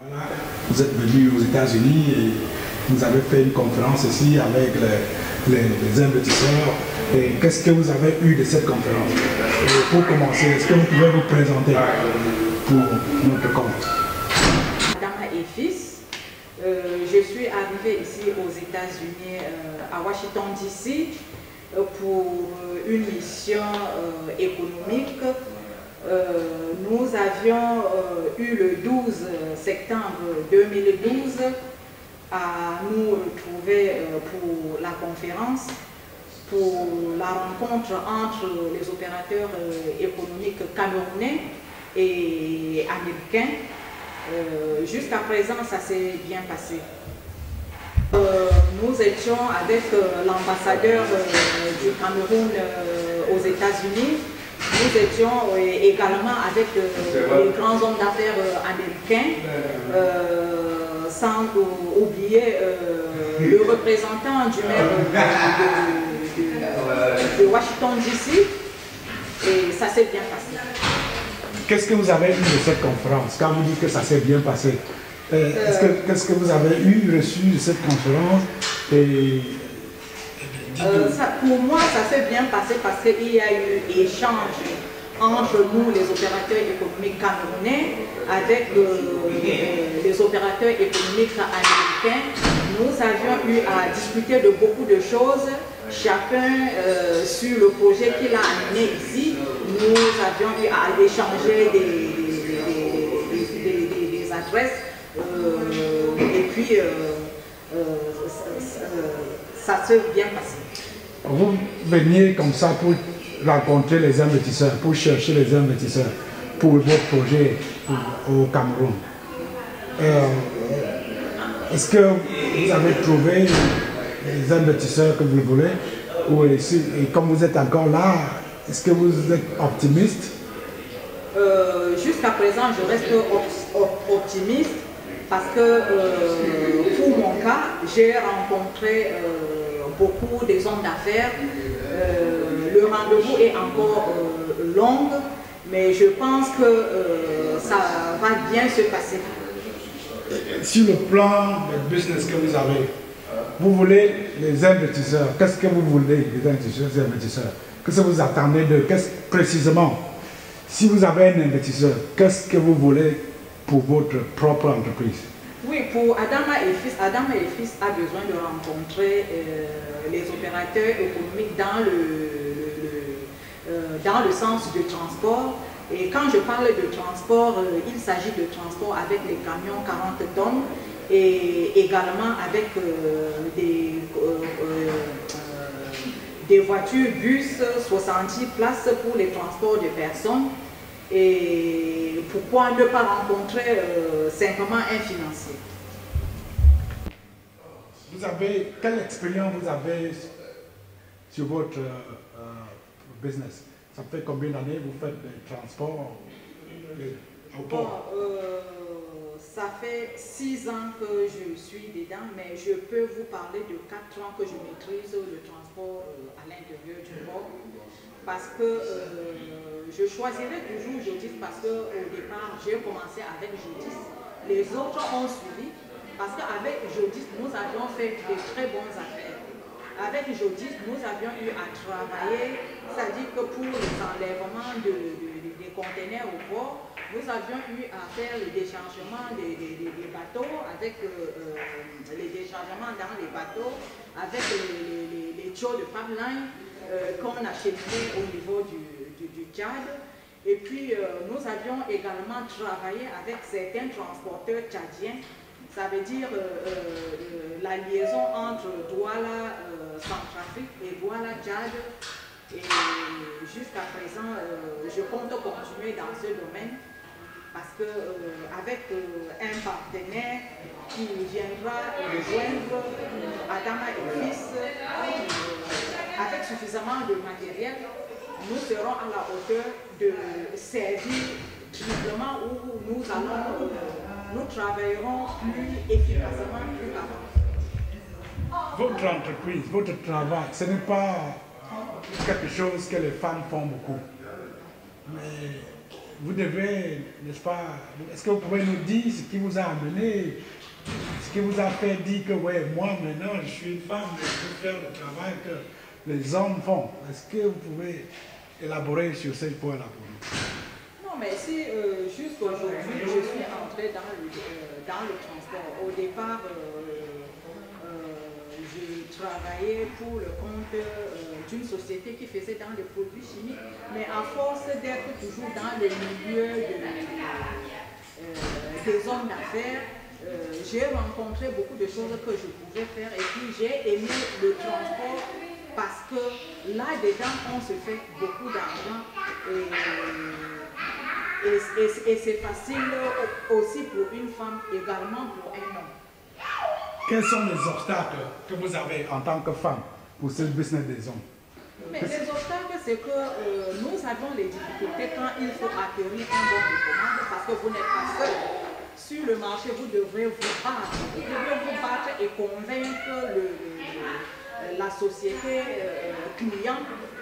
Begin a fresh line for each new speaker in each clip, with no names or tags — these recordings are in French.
Voilà, vous êtes venu aux États-Unis et vous avez fait une conférence ici avec les investisseurs. Et qu'est-ce que vous avez eu de cette conférence? Et pour commencer, est-ce que vous pouvez vous présenter pour notre compte?
Adama et fils, je suis arrivée ici aux États-Unis, à Washington DC, pour une mission économique. Nous avions eu le 12 septembre 2012 à nous retrouver pour la conférence, pour la rencontre entre les opérateurs économiques camerounais et américains. Jusqu'à présent, ça s'est bien passé. Nous étions avec l'ambassadeur du Cameroun aux États-Unis. Nous étions également avec les grands hommes d'affaires américains, sans oublier le représentant du maire de Washington DC, et ça s'est bien passé.
Qu'est-ce que vous avez eu de cette conférence? Quand vous dites que ça s'est bien passé, qu'est-ce que vous avez reçu de cette conférence?
Pour moi, ça s'est bien passé parce qu'il y a eu échange entre nous, les opérateurs économiques camerounais, avec les opérateurs économiques américains. Nous avions eu à discuter de beaucoup de choses, chacun sur le projet qu'il a amené ici. Nous avions eu à échanger des adresses et puis ça s'est bien passé.
Vous veniez comme ça pour rencontrer les investisseurs, pour chercher les investisseurs pour votre projet au Cameroun. Est-ce que vous avez trouvé les investisseurs que vous voulez? Et comme vous êtes encore là, est-ce que vous êtes optimiste?
Jusqu'à présent, je reste optimiste parce que pour mon cas, j'ai rencontré beaucoup des hommes d'affaires. Le rendez-vous est encore long, mais je pense que ça va bien se passer.
Sur le plan de business que vous avez, vous voulez les investisseurs. Qu'est-ce que vous voulez les investisseurs? Qu'est-ce que vous attendez d'eux? Précisément, si vous avez un investisseur, qu'est-ce que vous voulez pour votre propre entreprise?
Oui, pour Adama et Fils a besoin de rencontrer les opérateurs économiques dans le sens du transport. Et quand je parle de transport, il s'agit de transport avec les camions 40 tonnes et également avec des voitures bus 70 places pour les transports de personnes. Et pourquoi ne pas rencontrer simplement un financier?
Quelle expérience vous avez sur votre business? Ça fait combien d'années vous faites des transports au port?
Ça fait 6 ans que je suis dedans, mais je peux vous parler de 4 ans que je maîtrise le transport à l'intérieur du port. Parce que je choisirais toujours Jodis parce qu'au départ, j'ai commencé avec Jodis. Les autres ont suivi parce qu'avec Jodis, nous avions fait de très bonnes affaires. Avec Jodis, nous avions eu à travailler, c'est-à-dire que pour les enlèvements des conteneurs au port, nous avions eu à faire le déchargement des bateaux, avec les déchargements dans les bateaux, avec les tuyaux de pipeline qu'on a cheminés au niveau du Tchad. Et puis nous avions également travaillé avec certains transporteurs tchadiens. Ça veut dire la liaison entre Douala Centrafrique et Douala Tchad. Et jusqu'à présent, je compte continuer dans ce domaine parce qu'avec un partenaire qui viendra rejoindre Adama et Fils, avec suffisamment de matériel, nous serons à la hauteur de servir triplement où nous travaillerons plus efficacement, plus qu'avant.
Votre entreprise, votre travail, ce n'est pas quelque chose que les femmes font beaucoup. Mais vous devez, n'est-ce pas, est-ce que vous pouvez nous dire ce qui vous a amené, ce qui vous a fait dire que, ouais, moi maintenant je suis une femme, je peux faire le travail que les hommes font. Est-ce que vous pouvez élaborer sur ce point-là pour nous?
Non, mais si jusqu'aujourd'hui, je suis entrée dans le transport. Au départ, je travaillais pour le compte d'une société qui faisait dans les produits chimiques, mais à force d'être toujours dans le milieu des hommes d'affaires, j'ai rencontré beaucoup de choses que je pouvais faire et puis j'ai aimé le transport parce que là-dedans, on se fait beaucoup d'argent et c'est facile aussi pour une femme, également pour un homme.
Quels sont les obstacles que vous avez en tant que femme pour ce business des hommes?
Mais les obstacles, c'est que nous avons les difficultés quand il faut acquérir un bon de commande parce que vous n'êtes pas seul. Sur le marché, vous devrez vous battre. Vous devrez vous battre et convaincre la société client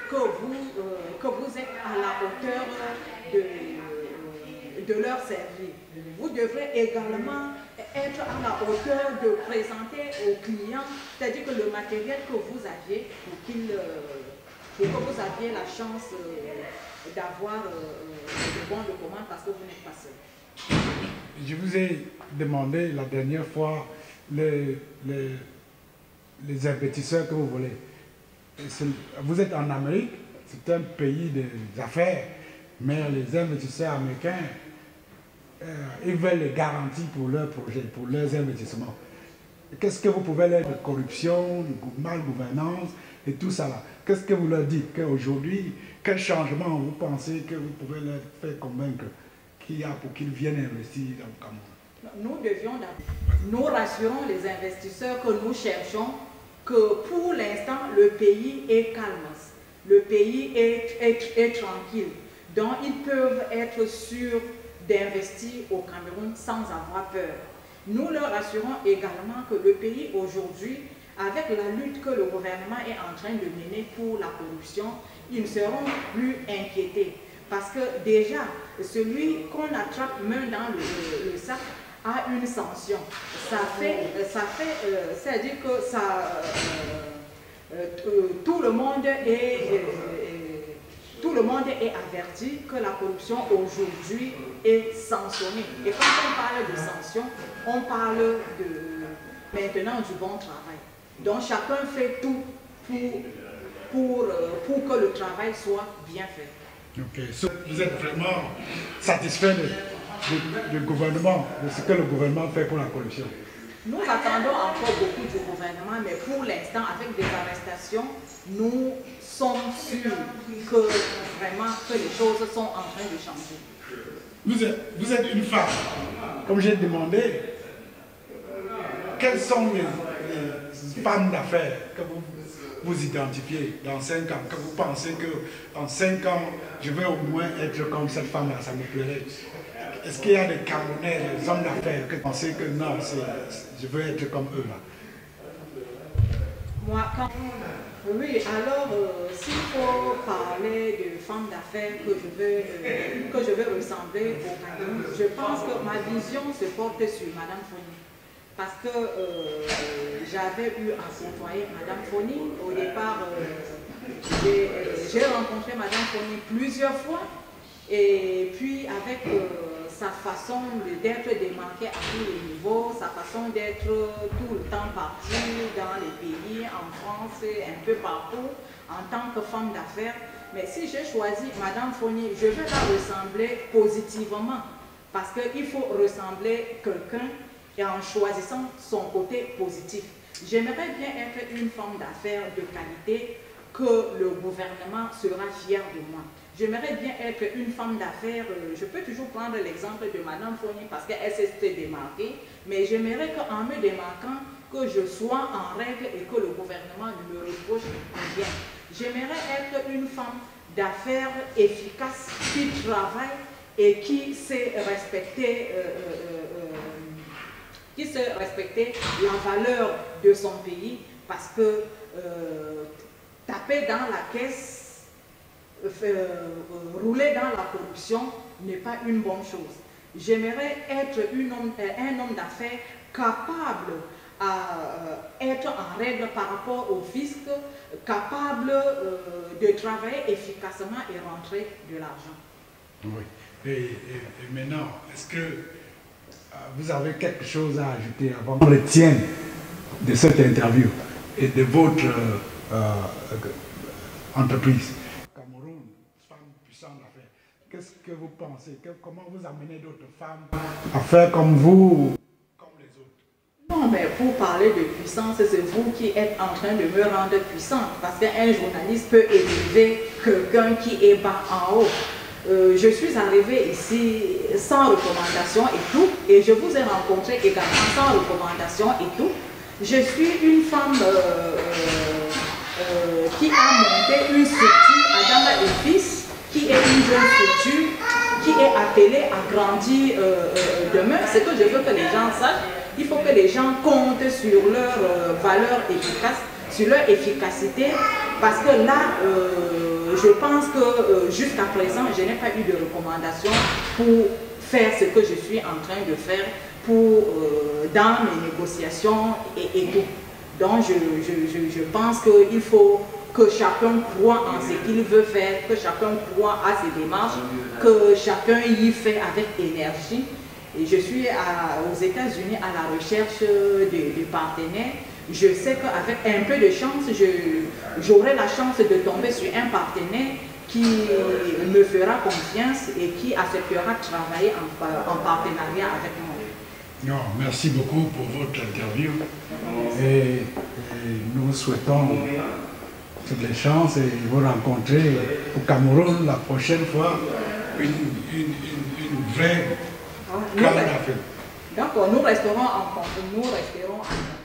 que vous êtes à la hauteur de leur service. Vous devrez également être à la hauteur de présenter aux clients, c'est-à-dire que le matériel que vous aviez pour que vous aviez la chance d'avoir le bon de commande parce que vous n'êtes pas seul.
Je vous ai demandé la dernière fois les investisseurs que vous voulez. Vous êtes en Amérique, c'est un pays des affaires, mais les investisseurs américains, ils veulent les garanties pour leurs projets, pour leurs investissements. Qu'est-ce que vous pouvez leur dire de corruption, de mal-gouvernance et tout ça là? Qu'est-ce que vous leur dites qu'aujourd'hui, quel changement vous pensez que vous pouvez leur faire convaincre qu'il y a pour qu'ils viennent investir dans le Cameroun?
Nous rassurons les investisseurs que nous cherchons que pour l'instant, le pays est calme, le pays est tranquille. Donc, ils peuvent être sûrs d'investir au Cameroun sans avoir peur. Nous leur assurons également que le pays aujourd'hui, avec la lutte que le gouvernement est en train de mener pour la corruption, ils ne seront plus inquiétés. Parce que déjà, celui qu'on attrape main dans le sac a une sanction. C'est-à-dire que tout le monde est averti que la corruption aujourd'hui est sanctionnée. Et quand on parle de sanctions, on parle maintenant du bon travail. Donc chacun fait tout pour que le travail soit bien fait.
Ok. Vous êtes vraiment satisfait du gouvernement, de ce que le gouvernement fait pour la corruption?
Nous attendons encore beaucoup du gouvernement, mais pour l'instant, avec des arrestations, nous sommes sûrs que vraiment que les choses sont en train de changer.
Vous êtes une femme. Comme j'ai demandé, quelles sont les femmes d'affaires que vous identifiez dans 5 ans, que vous pensez qu'en 5 ans, je vais au moins être comme cette femme-là, ça me plairait? Est-ce qu'il y a des Camerounais, des hommes d'affaires, que vous pensez que non, je veux être comme eux là?
Moi, oui, alors s'il faut parler de femmes d'affaires que je veux ressembler au Cameroun, je pense que ma vision se porte sur Madame Foni. Parce que j'avais eu à côtoyer Madame Foni. Au départ, j'ai rencontré Madame Foni plusieurs fois. Et puis avec sa façon d'être démarquée à tous les niveaux, sa façon d'être tout le temps partout dans les pays, en France, un peu partout, en tant que femme d'affaires. Mais si j'ai choisi Madame Foni, je veux la ressembler positivement. Parce qu'il faut ressembler quelqu'un et en choisissant son côté positif. J'aimerais bien être une femme d'affaires de qualité que le gouvernement sera fier de moi. J'aimerais bien être une femme d'affaires, je peux toujours prendre l'exemple de Madame Foni parce qu'elle s'est démarquée, mais j'aimerais qu'en me démarquant, que je sois en règle et que le gouvernement ne me reproche rien. J'aimerais être une femme d'affaires efficace, qui travaille et qui sait respecter la valeur de son pays, parce que taper dans la caisse, rouler dans la corruption, n'est pas une bonne chose. J'aimerais être un homme d'affaires capable à être en règle par rapport au fisc, capable de travailler efficacement et rentrer de l'argent.
Oui. Et maintenant, est-ce que vous avez quelque chose à ajouter avant qu'on retienne de cette interview et de votre entreprise? Cameroun, femme puissante à faire. Qu'est-ce que vous pensez? Comment vous amenez d'autres femmes à faire comme vous, comme les autres?
Non, mais pour parler de puissance, c'est vous qui êtes en train de me rendre puissante. Parce qu'un journaliste peut élever quelqu'un qui est bas en haut. Je suis arrivée ici sans recommandation et tout, et je vous ai rencontré également sans recommandation et tout. Je suis une femme qui a monté une structure à Dama et Fils, qui est une jeune structure, qui est appelée à grandir demain. C'est que je veux que les gens sachent. Il faut que les gens comptent sur leur valeur efficace, sur leur efficacité, parce que là, je pense que jusqu'à présent, je n'ai pas eu de recommandation pour faire ce que je suis en train de faire dans mes négociations et tout. Donc, je pense qu'il faut que chacun croit en ce qu'il veut faire, que chacun croit à ses démarches, que chacun y fait avec énergie. Et je suis aux États-Unis à la recherche de partenaires. Je sais qu'avec un peu de chance, j'aurai la chance de tomber sur un partenaire qui me fera confiance et qui acceptera de travailler en partenariat avec moi.
Non, merci beaucoup pour votre interview. Et nous souhaitons toutes les chances et vous rencontrer au Cameroun la prochaine fois une vraie grande affaire.
Donc nous resterons en contact.